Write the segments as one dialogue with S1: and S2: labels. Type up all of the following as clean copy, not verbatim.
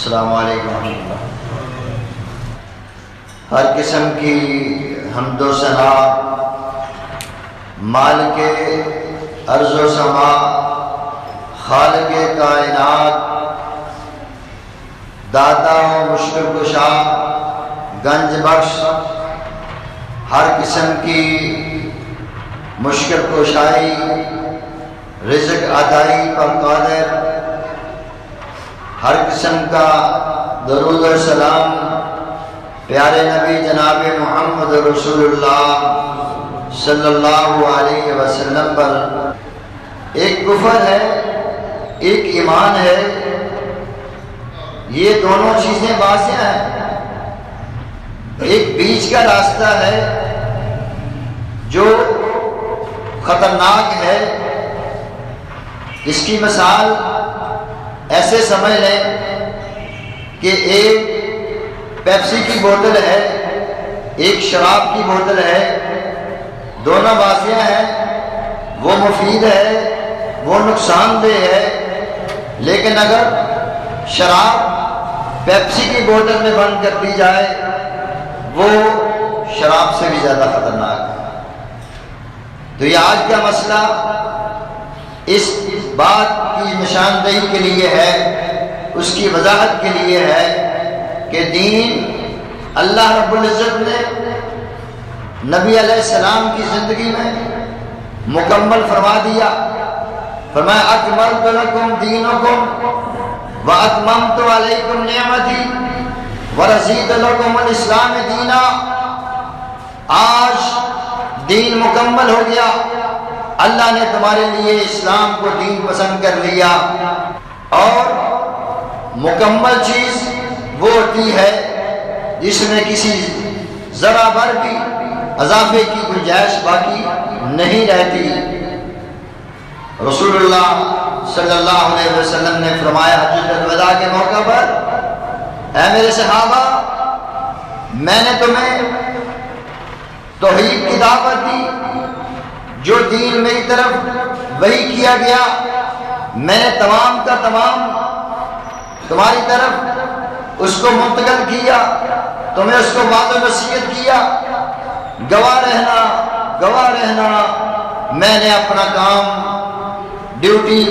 S1: السلام علیکم ورحمۃ اللہ۔ ہر قسم کی حمد و ثنا مالک ارض و سما، خالق کائنات، داتا و مشکل کشا، گنج بخش، ہر قسم کی مشکل کشائی، رزق عطائی پر قادر، ہر قسم کا درود و سلام پیارے نبی جناب محمد رسول اللہ صلی اللہ علیہ وسلم پر۔ ایک کفر ہے، ایک ایمان ہے، یہ دونوں چیزیں واضح ہیں۔ ایک بیچ کا راستہ ہے جو خطرناک ہے۔ اس کی مثال ایسے سمجھ لیں کہ ایک پیپسی کی بوتل ہے، ایک شراب کی بوتل ہے، دونوں واضح ہیں، وہ مفید ہے، وہ نقصان دہ ہے، لیکن اگر شراب پیپسی کی بوتل میں بند کر دی جائے وہ شراب سے بھی زیادہ خطرناک ہے۔ تو یہ آج کا مسئلہ اس بات کی نشاندہی کے لیے ہے، اس کی وضاحت کے لیے ہے کہ دین اللہ رب العزت نے نبی علیہ السلام کی زندگی میں مکمل فرما دیا۔ فرمایا اکملت لکم دینکم واتممت علیکم نعمتی ورضیت لکم الاسلام دینا۔ آج دین مکمل ہو گیا، اللہ نے تمہارے لیے اسلام کو دین پسند کر لیا۔ اور مکمل چیز وہ ہوتی ہے جس میں کسی ذرا بھر بھی اضافے کی گنجائش باقی نہیں رہتی۔ رسول اللہ صلی اللہ علیہ وسلم نے فرمایا حجۃ الوداع کے موقع پر، اے میرے صحابہ، میں نے تمہیں توحید کی دعوت دی، جو دین میری طرف وحی کیا گیا میں نے تمام کا تمام تمہاری طرف اس کو منتقل کیا، تمہیں اس کو وعظ و نصیحت کیا، گواہ رہنا میں نے اپنا کام، ڈیوٹی،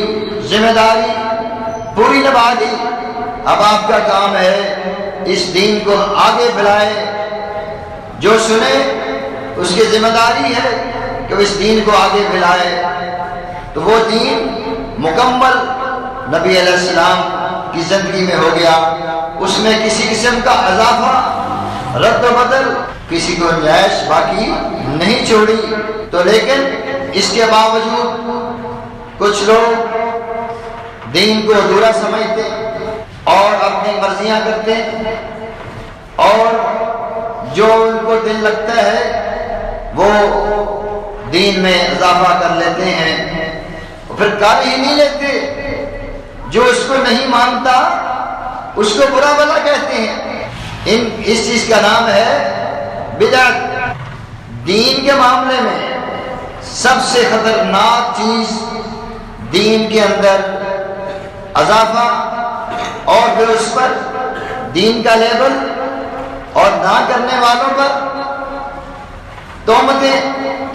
S1: ذمہ داری پوری نبھا دی۔ اب آپ کا کام ہے اس دین کو آگے بڑھائے، جو سنے اس کی ذمہ داری ہے کہ اس دین کو آگے بڑھائے۔ تو وہ دین مکمل نبی علیہ السلام کی زندگی میں ہو گیا، اس میں کسی قسم کا اضافہ، رد و بدل، کسی کو گنجائش باقی نہیں چھوڑی۔ تو لیکن اس کے باوجود کچھ لوگ دین کو ادھورا سمجھتے اور اپنی مرضیاں کرتے اور جو ان کو دل لگتا ہے وہ دین میں اضافہ کر لیتے ہیں، پھر کر ہی نہیں لیتے۔ جو اس کو نہیں مانتا اس کو برا بھلا کہتے ہیں۔ اس چیز کا نام ہے بدعت۔ دین کے معاملے میں سب سے خطرناک چیز دین کے اندر اضافہ اور پھر اس پر دین کا لیبل اور نہ کرنے والوں پر تہمتیں،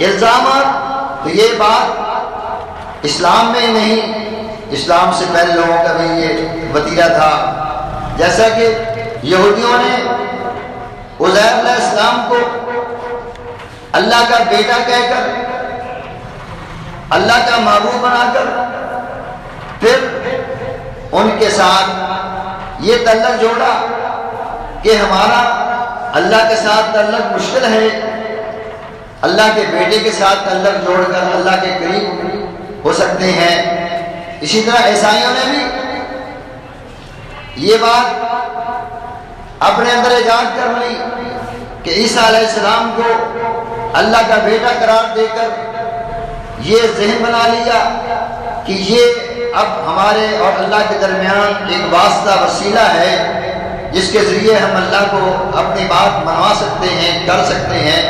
S1: الزامات۔ تو یہ بات اسلام میں ہی نہیں، اسلام سے پہلے لوگوں کا بھی یہ وتیرہ تھا۔ جیسا کہ یہودیوں نے عزیر علیہ السلام کو اللہ کا بیٹا کہہ کر، اللہ کا معبود بنا کر، پھر ان کے ساتھ یہ تعلق جوڑا کہ ہمارا اللہ کے ساتھ تعلق مشکل ہے، اللہ کے بیٹے کے ساتھ تعلق جوڑ کر اللہ کے قریب ہو سکتے ہیں۔ اسی طرح عیسائیوں نے بھی یہ بات اپنے اندر ایجاد کر لی کہ عیسیٰ علیہ السلام کو اللہ کا بیٹا قرار دے کر یہ ذہن بنا لیا کہ یہ اب ہمارے اور اللہ کے درمیان ایک واسطہ وسیلہ ہے جس کے ذریعے ہم اللہ کو اپنی بات منوا سکتے ہیں، کر سکتے ہیں۔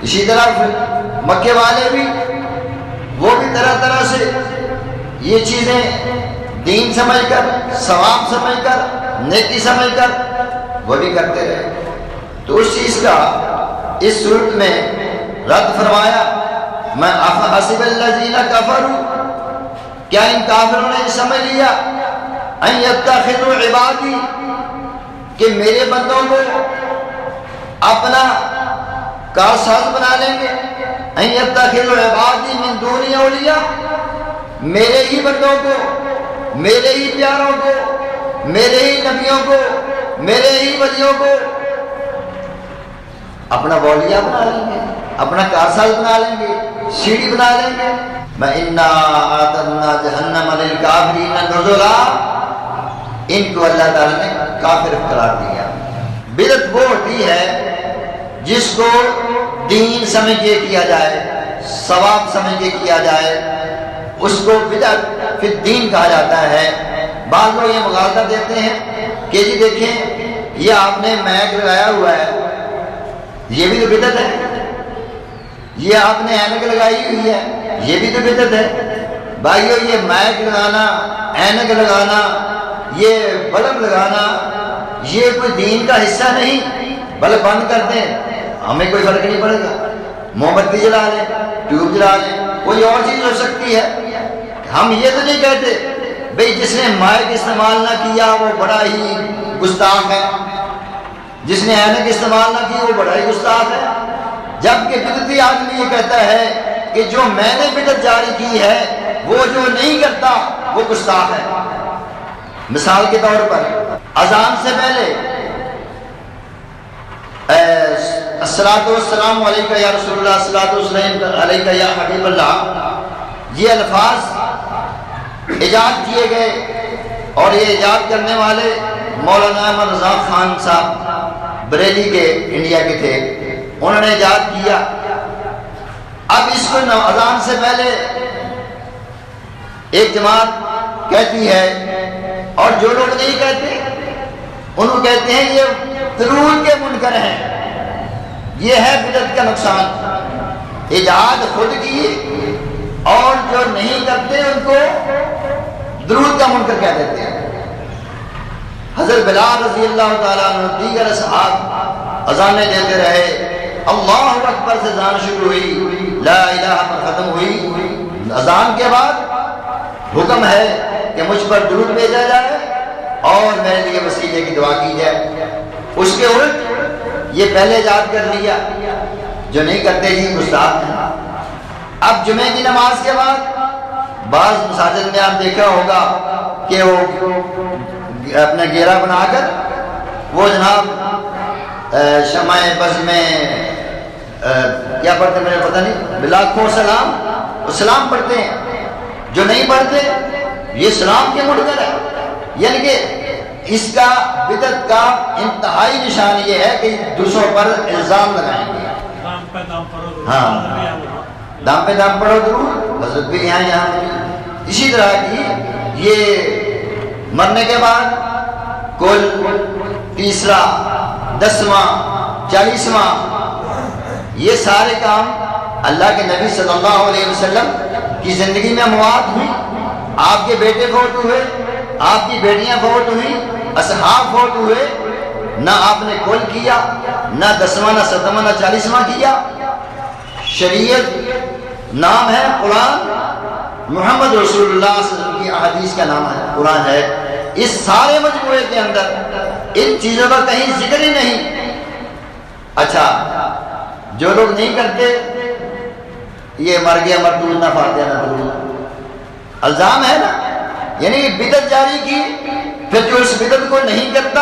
S1: اسی طرح مکے والے بھی وہ بھی طرح طرح سے یہ چیزیں دین سمجھ کر، ثواب سمجھ کر، نیکی سمجھ کر وہ بھی کرتے رہے۔ تو اس چیز کا اس صورت میں رد فرمایا، میں افحسب الذین کفروا، کیا ان کافروں نے سمجھ لیا ان یتخذوا عبادی، کہ میرے بندوں کو اپنا کارساز بنا لیں گے، ان یتخذوا عبادی من دونی اولیاء، میرے ہی بندوں کو، میرے ہی پیاروں کو، میرے ہی نبیوں کو، میرے ہی ولیوں کو اپنا اولیاء بنا لیں گے، اپنا کارساز بنا لیں گے، سیڑھی بنا لیں گے۔ وَإِنَّا أَعْتَدْنَا جَهَنَّمَ لِلْكَافِرِينَ نُزُلًا، ان کو اللہ تعالیٰ نے کافر قرار دیا۔ بدعت وہ ہوتی ہے جس کو دین سمجھ کے کیا جائے، ثواب سمجھ کے کیا جائے، اس کو بدعت فی الدین کہا جاتا ہے۔ بعض لوگ یہ مغالطہ دیتے ہیں کہ جی دیکھیں یہ آپ نے میک لگایا ہوا ہے، یہ بھی تو بدعت ہے، یہ آپ نے اینک لگائی ہوئی ہے، یہ بھی تو بدعت ہے۔ بھائیو یہ میک لگانا، اینک لگانا، یہ بلب لگانا، یہ کوئی دین کا حصہ نہیں۔ بلب بند کر دیں ہمیں کوئی فرق نہیں پڑے گا، موم بتی جلا لیں، ٹیوب جلا لیں، کوئی اور چیز ہو سکتی ہے۔ ہم یہ تو نہیں کہتے بھئی جس نے مائک استعمال نہ کیا وہ بڑا ہی گستاخ ہے، جس نے اینک استعمال نہ کی وہ بڑا ہی گستاخ ہے، جبکہ بدعتی آدمی یہ کہتا ہے کہ جو میں نے بدعت جاری کی ہے وہ جو نہیں کرتا وہ گستاخ ہے۔ مثال کے طور پر اذان سے پہلے الصلاۃ والسلام علیکہ یا رسول اللہ، الصلاۃ والسلام علیکہ یا حبیب اللہ، یہ الفاظ ایجاد کیے گئے اور یہ ایجاد کرنے والے مولانا احمد رضا خان صاحب بریلی کے انڈیا کے تھے، انہوں نے ایجاد کیا۔ اب اس کو اذان سے پہلے ایک جماعت کہتی ہے اور جو لوگ نہیں کہتے ان کو کہتے ہیں یہ درود کے منکر ہیں، یہ ہے بدعت کا نقصان۔ ایجاد خود کی اور جو نہیں کرتے ان کو درود کا منکر کہہ دیتے ہیں۔ حضرت بلال رضی اللہ تعالیٰ عنہ دیگر اصحاب اذانیں دیتے رہے، اللہ اکبر سے اذان شروع ہوئی، لا الہ پر ختم ہوئی۔ اذان کے بعد حکم ہے کہ مجھ پر درود بھیجا جائے اور میرے لیے وسیلے کی دعا کی جائے۔ اس کے الٹ یہ پہلے یاد کر لیا، جو نہیں کرتے جی گستاخ ہیں۔ اب جمعے کی نماز کے بعد بعض مساجد میں آپ دیکھا ہوگا کہ وہ اپنا گھیرا بنا کر وہ جناب شمع بز میں کیا پڑھتے ہیں مجھے پتہ نہیں، بلاکھوں سلام، وہ سلام پڑھتے ہیں۔ جو نہیں پڑھتے یہ سلام کے منکر ہے، یعنی کہ اس کا بدعت کا انتہائی نشان یہ ہے کہ دوسروں پر الزام لگائیں گے۔ ہاں، دام پہ دام پڑھو درود، حضرت بھی یہاں بھی۔ اسی طرح کی یہ مرنے کے بعد کل تیسرا، 10واں، 40واں، یہ سارے کام اللہ کے نبی صلی اللہ علیہ وسلم کی زندگی میں مواد ہوئی۔ آپ کے بیٹے فوت ہوئے، آپ کی بیٹیاں فوت ہوئی، اصحاب فوت ہوئے، نہ آپ نے کل کیا، نہ 10واں، نہ 7واں، نہ 40واں کیا۔ شریعت نام ہے قرآن، محمد رسول اللہ صلی اللہ علیہ وسلم کی احادیث کا نام ہے قرآن ہے۔ اس سارے مجموعے کے اندر ان چیزوں کا کہیں ذکر ہی نہیں۔ اچھا، جو لوگ نہیں کرتے یہ مر گیا مردود نہ فاتحہ نہ درود، الزام ہے نا، یعنی بدعت جاری کی، پھر جو اس بدعت کو نہیں کرتا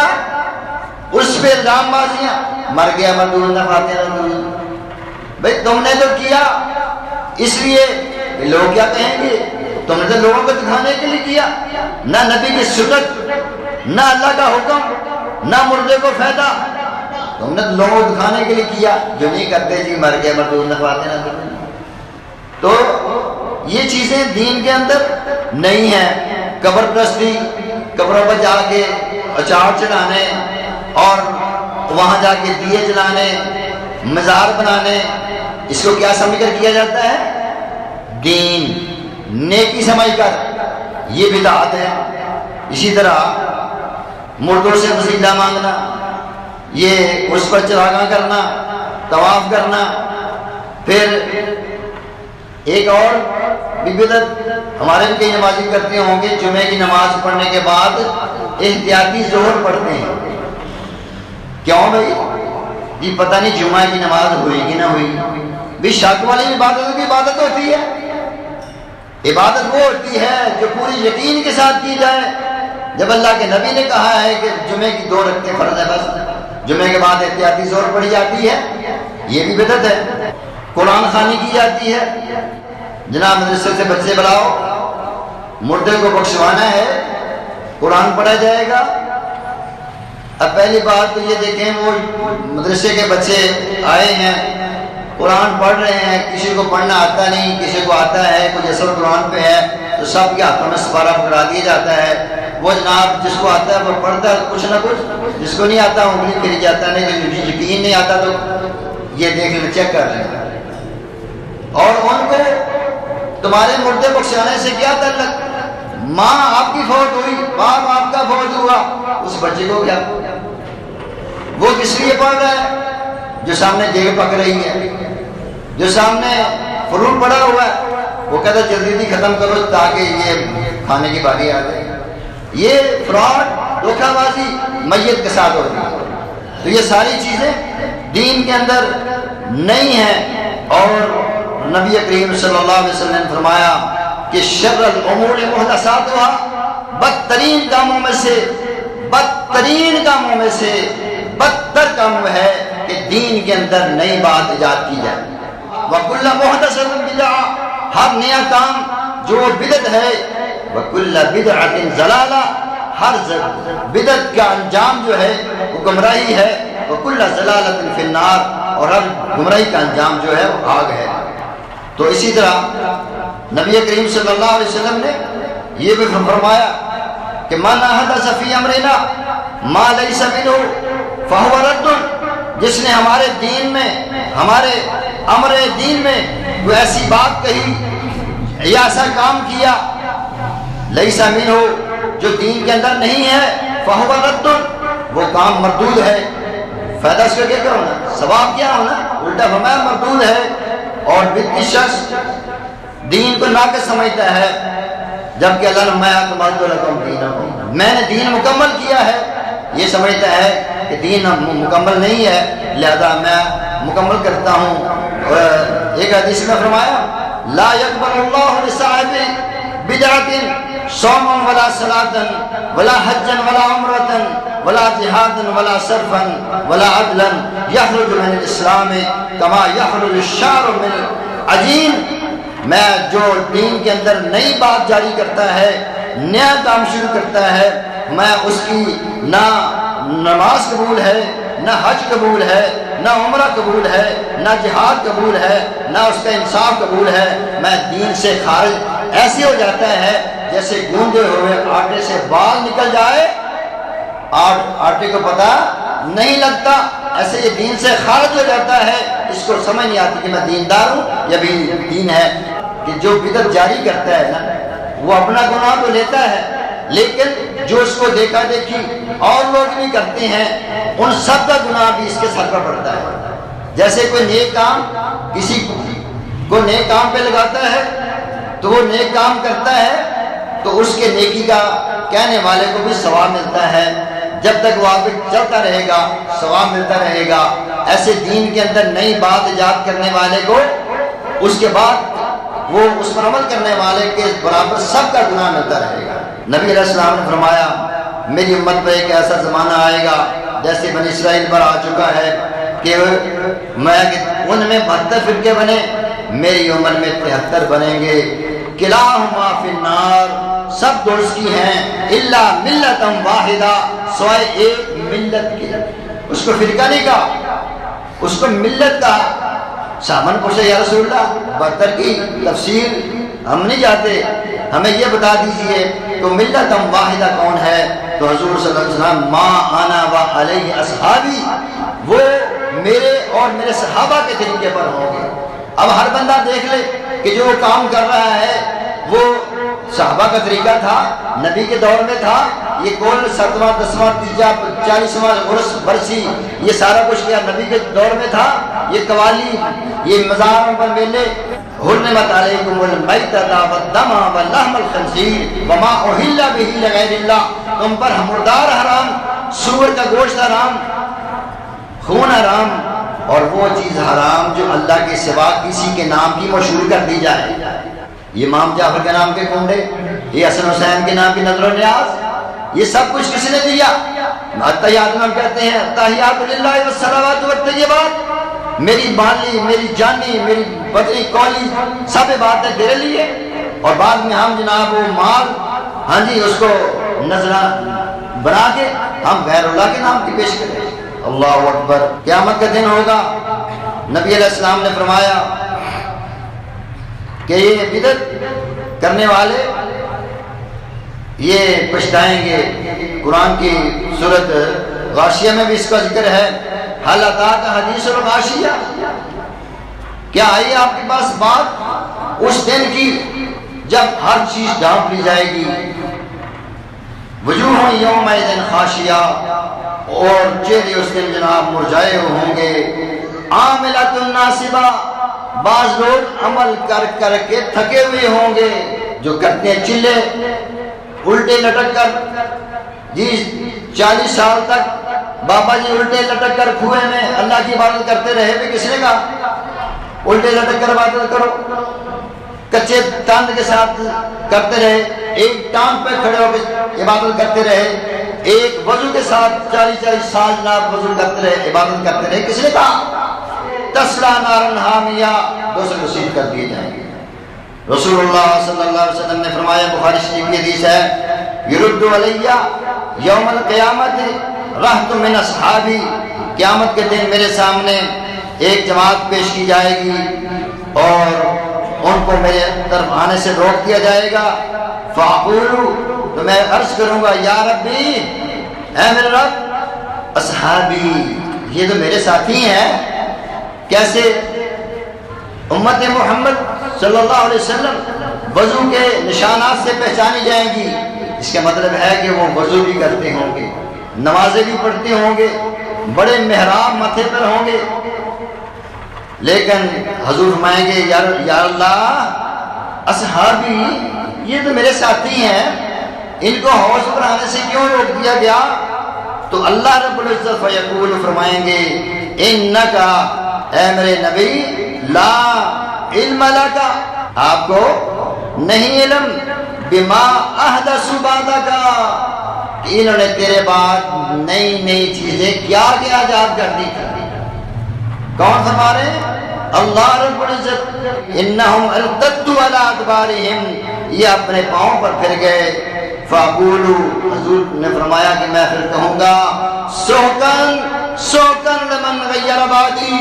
S1: اس پہ الزام بازیاں، مر گیا مردود نہ فاتحہ نہ درود۔ بھئی تم نے تو کیا، اس لیے لوگ کیا کہیں گے، تم نے تو لوگوں کو دکھانے کے لیے کیا، نہ نبی کی سنت، نہ اللہ کا حکم، نہ مردے کو فائدہ، تم نے تو لوگوں کو دکھانے کے لیے کیا۔ جو نہیں کرتے جی مر گیا مردود نہ فاتحہ نہ درود۔ تو یہ چیزیں دین کے اندر نہیں ہیں۔ قبر پرستی، قبروں پر جا کے اچار چڑھانے اور وہاں جا کے دیے جلانے، مزار بنانے، اس کو کیا سمجھ کر کیا جاتا ہے؟ دین، نیکی سمجھ کر، یہ بدعت ہے۔ اسی طرح مردوں سے وسیلہ مانگنا، یہ اس پر چراغاں کرنا، طواف کرنا۔ پھر ایک اور بھی بدعت ہمارے بھی کئی نمازی کرتے ہوں گے، جمعے کی نماز پڑھنے کے بعد احتیاطی ظہر پڑھتے ہیں۔ کیوں بھائی؟ جی پتہ نہیں جمعہ کی نماز ہوئی کہ نہ ہوئی۔ بھی شک والی عبادتوں کی عبادت ہوتی ہے۔ عبادت وہ ہوتی ہے جو پوری یقین کے ساتھ کی جائے۔ جب اللہ کے نبی نے کہا ہے کہ جمعے کی 2 رکعتیں فرض ہے، بس جمعے کے بعد احتیاطی ظہر پڑھی جاتی ہے، یہ بھی بدعت ہے۔ قرآن خوانی کی جاتی ہے، جناب مدرسے سے بچے بلاؤ، مردے کو بخشوانا ہے، قرآن پڑھا جائے گا۔ اب پہلی بات تو یہ دیکھیں، وہ مدرسے کے بچے آئے ہیں، قرآن پڑھ رہے ہیں، کسی کو پڑھنا آتا نہیں، کسی کو آتا ہے، کوئی اثر قرآن پہ ہے تو سب کے ہاتھوں میں سپارہ پکڑا دیا جاتا ہے۔ وہ جناب جس کو آتا ہے وہ پڑھتا ہے کچھ نہ کچھ، جس کو نہیں آتا انگلی پھری جاتا ہے، نہیں تو یقین نہیں آتا تو یہ دیکھ لیں، چیک کر لیں۔ اور ان کو تمہارے مردے بخشانے سے کیا تعلق؟ ماں آپ کی فوت ہوئی، باپ آپ کا فوت ہوا، اس بچے کو کیا؟ وہ کس لیے پڑھ رہا ہے؟ جو سامنے دیگ پک رہی ہے، جو سامنے فروٹ پڑا ہوا ہے، وہ کہتا ہے جلدی جلدی ختم کرو تاکہ یہ کھانے کی باری آ جائے۔ یہ فراڈ، دھوکہ بازی میت کے ساتھ ہوتی ہے۔ تو یہ ساری چیزیں دین کے اندر نہیں ہیں، اور نبی کریم صلی اللہ علیہ وسلم نے فرمایا کہ شر الامور محدثاتها، بدترین کاموں میں سے بدتر کام ہے کہ دین کے اندر نئی بات ایجاد کی جائے۔ وَكُلَّ مُحْدَثَةٍ بِدْعَةٍ، ہر نیا کام جو بدعت ہے، وَكُلَّ بِدْعَةٍ ضَلَالَةٍ، ہر بدعت کا انجام جو ہے وہ گمراہی ہے، وَكُلَّ ضَلَالَةٍ فِي النَّارِ، اور ہر گمراہی کا انجام جو ہے وہ آگ ہے۔ تو اسی طرح نبی کریم صلی اللہ علیہ وسلم نے یہ بھی فرمایا کہ مَنْ أَحْدَثَ فِي أَمْرِنَا مَا لَيْسَ مِنْهُ فَهُوَ رَدٌّ، جس نے ہمارے دین میں، ہمارے امر دین میں کوئی ایسی بات کہی یا ایسا کام کیا، لَيْسَ مِنْهُ، جو دین کے اندر نہیں ہے، فَهُوَ رَدٌّ، وہ کام مردود ہے۔ فائدہ اس کا کیا ہونا؟ ثواب کیا ہونا؟ الٹا فرمایا مردود ہے۔ اور بدعتی شخص دین کو ناقص سمجھتا ہے، جبکہ اللہ نے فرمایا اکملت لکم دینکم، میں نے دین مکمل کیا ہے، یہ سمجھتا ہے کہ دین مکمل نہیں ہے لہذا میں مکمل کرتا ہوں۔ اور ایک حدیث میں فرمایا لا يقبل اللہ لصاحب بدعۃ صوما ولا صلاۃ ولا حجا ولا عمرۃ ولا جہادا ولا صرفا ولا عدلا یخرج من الاسلام کما یخرج الشعر من العجین، میں جو دین کے اندر نئی بات جاری کرتا ہے، نیا کام شروع کرتا ہے، میں اس کی نہ نماز قبول ہے، نہ حج قبول ہے، نہ عمرہ قبول ہے، نہ جہاد قبول ہے، نہ اس کا انصاف قبول ہے، میں دین سے خارج ایسے ہو جاتا ہے جیسے گوندے ہوئے آٹے سے بال نکل جائے، آٹے کو پتہ نہیں لگتا، ایسے یہ دین سے خارج ہو جاتا ہے، اس کو سمجھ نہیں آتی کہ میں دیندار ہوں یا بھی دین ہے۔ کہ جو بدعت جاری کرتا ہے نا وہ اپنا گناہ تو لیتا ہے، لیکن جو اس کو دیکھا دیکھی اور لوگ بھی کرتے ہیں ان سب کا گناہ بھی اس کے سر پر پڑتا ہے۔ جیسے کوئی نیک کام کسی کو نیک کام پہ لگاتا ہے تو وہ نیک کام کرتا ہے تو اس کے نیکی کا کہنے والے کو بھی ثواب ملتا ہے، جب تک وہ آگے چلتا رہے گا ثواب ملتا رہے گا۔ ایسے دین کے اندر نئی بات ایجاد کرنے والے کو اس کے بعد وہ اس پر عمل کرنے والے کے برابر سب کا گناہ ملتا رہے گا۔ نبی علیہ السلام نے فرمایا میری امت پر ایک ایسا زمانہ آئے گا جیسے بنی اسرائیل پر آ چکا ہے کہ ان میں 72 فرقے بنے، میری امت میں 73 بنیں گے، کلاہما فی النار، سب دوست کی ہیں، الا ملتا واحدہ، سوائے ایک ملت کی۔ اس کو فرقہ نہیں کہا، اس کو ملت کہا۔ صحابہ پوچھا یا رسول اللہ 72 کی تفسیر ہم نہیں جاتے، ہمیں یہ بتا دیجئے تو ملت واحدہ کون ہے؟ تو حضور صلی اللہ علیہ وسلم ما انا و علیہ اصحابی، وہ میرے اور میرے صحابہ کے طریقے پر ہوں گے۔ اب ہر بندہ دیکھ لے کہ جو کام کر رہا ہے وہ صحابہ کا طریقہ تھا، نبی کے دور میں تھا، یہ کل 7واں 10واں 40واں عرس برسی یہ سارا کچھ کیا نبی کے دور میں تھا۔ یہ قوالی، یہ مزاروں پر میلے، حرمت علیکم المیتۃ والدم ولحم الخنزیر وما اہل بہ لغیر اللہ، تم پر مردار حرام، سور کا گوشت حرام، خون حرام، اور وہ چیز حرام جو اللہ کے سوا کسی کے نام کی مشہور کر دی جائے۔ یہ امام جعفر کے نام کے کنڈے، یہ حسن حسین کے نام کی نظر و نیاز، یہ سب کچھ کس نے دیا؟ تحیات میں ہم کہتے ہیں تحیات للہ والصلوات والطیبات، میری بالی، میری جانی، میری بدنی کولی سب عبادت تیرے لیے، اور بعد میں ہم جناب وہ مال ہاں جی اس کو نذرہ بنا کے ہم غیر اللہ کے نام کی پیش کریں۔ اللہ اکبر۔ قیامت کا دن ہوگا، نبی علیہ السلام نے فرمایا کہ یہ بدعت کرنے والے یہ پچھتائیں گے۔ قرآن کی سورۃ غاشیہ میں بھی اس کا ذکر ہے، حل اتاک حدیث الغاشیہ، کیا آئی آپ کے پاس بات اس دن کی جب ہر چیز ڈھانپ لی جائے گی، وجوہ یومئذ خاشیہ، اور چہرے اس دن جناب مرجھائے ہوں گے، عاملۃ ناصبہ، بعض لوگ عمل کر کر کے تھکے ہوئے ہوں گے، جو کرتے ہیں چلے الٹے لٹک کر، جی 40 سال تک بابا جی الٹے لٹک کر کنویں میں اللہ کی عبادت کرتے رہے، بھی کس نے کہا الٹے لٹک کر عبادت کرو؟ کچے تاند کے ساتھ کرتے رہے، ایک ٹانگ پہ کھڑے ہو کے عبادت کرتے رہے، ایک وضو کے ساتھ 40 سال جناب وضو کرتے رہے، عبادت کرتے رہے، کس نے کہا تسلا نارن حامیہ، دوسرے کو سیدھ کر دیے جائیں گے۔ رسول اللہ صلی اللہ علیہ وسلم نے فرمایا، بخاری شریف کی حدیث ہے، یرد علیہ یوم القیامت رہت من اصحابی، قیامت کے دن میرے سامنے ایک جماعت پیش کی جائے گی اور ان کو میرے طرف آنے سے روک دیا جائے گا، فاقول، تو میں عرض کروں گا یا ربی، اے میرے رب، اصحابی، یہ تو میرے ساتھی ہیں۔ کیسے؟ امت محمد صلی اللہ علیہ وسلم وضو کے نشانات سے پہچانی جائیں گی، اس کا مطلب ہے کہ وہ وضو بھی کرتے ہوں گے، نمازیں بھی پڑھتے ہوں گے، بڑے محراب ماتھے پر ہوں گے، لیکن حضور فرمائیں گے یا اللہ، اصحابی، یہ تو میرے ساتھی ہیں، ان کو حوض پر آنے سے کیوں روک دیا گیا؟ تو اللہ رب العزت فیقول، فرمائیں گے انکا، اے میرے نبی، لا علم لکا، آپ کو نہیں علم، بما احدثوا بعدک، کہ انہوں نے تیرے بعد نئی چیزیں کیا ایجاد کر دی تھی۔ کون فرما رہے ہیں؟ اللہ رب العزت، انہم ارتدوا علی ادبارہم، یہ اپنے پاؤں پر پھر گئے، فاقولو، حضور نے فرمایا کہ میں پھر کہوں گا سوکن سوکن لمن غیر بعدی،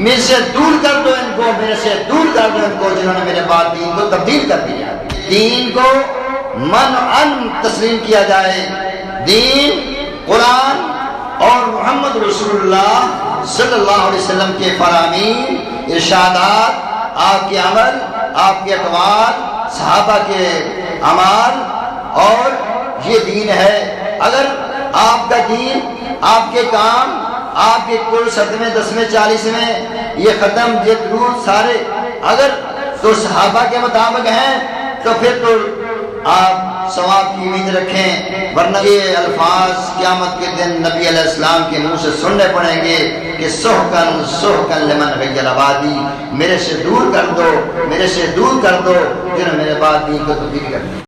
S1: مجھ سے دور کر دو ان کو، میرے سے دور کر دو ان کو جنہوں نے میرے بعد دین کو تبدیل کر دیا۔ دین کو منعن تسلیم کیا جائے، دین قرآن اور محمد رسول اللہ صلی اللہ علیہ وسلم کے فرامین، ارشادات، آپ کے عمل، آپ کے اقوال، صحابہ کے اعمال، اور یہ دین ہے۔ اگر آپ کا دین، آپ کے کام، آپ کے کل 7ویں 10ویں 40ویں یہ ختم، یہ درود سارے اگر تو صحابہ کے مطابق ہیں تو پھر تو آپ ثواب کی امید رکھیں، ورنہ یہ الفاظ قیامت کے دن نبی علیہ السلام کے منہ سے سننے پڑیں گے کہ سحقن سحقن لمن غیر بعدی، میرے سے دور کر دو، میرے سے دور کر دو جنہوں نے میرے بعد دین کو تبدیل کر دیا۔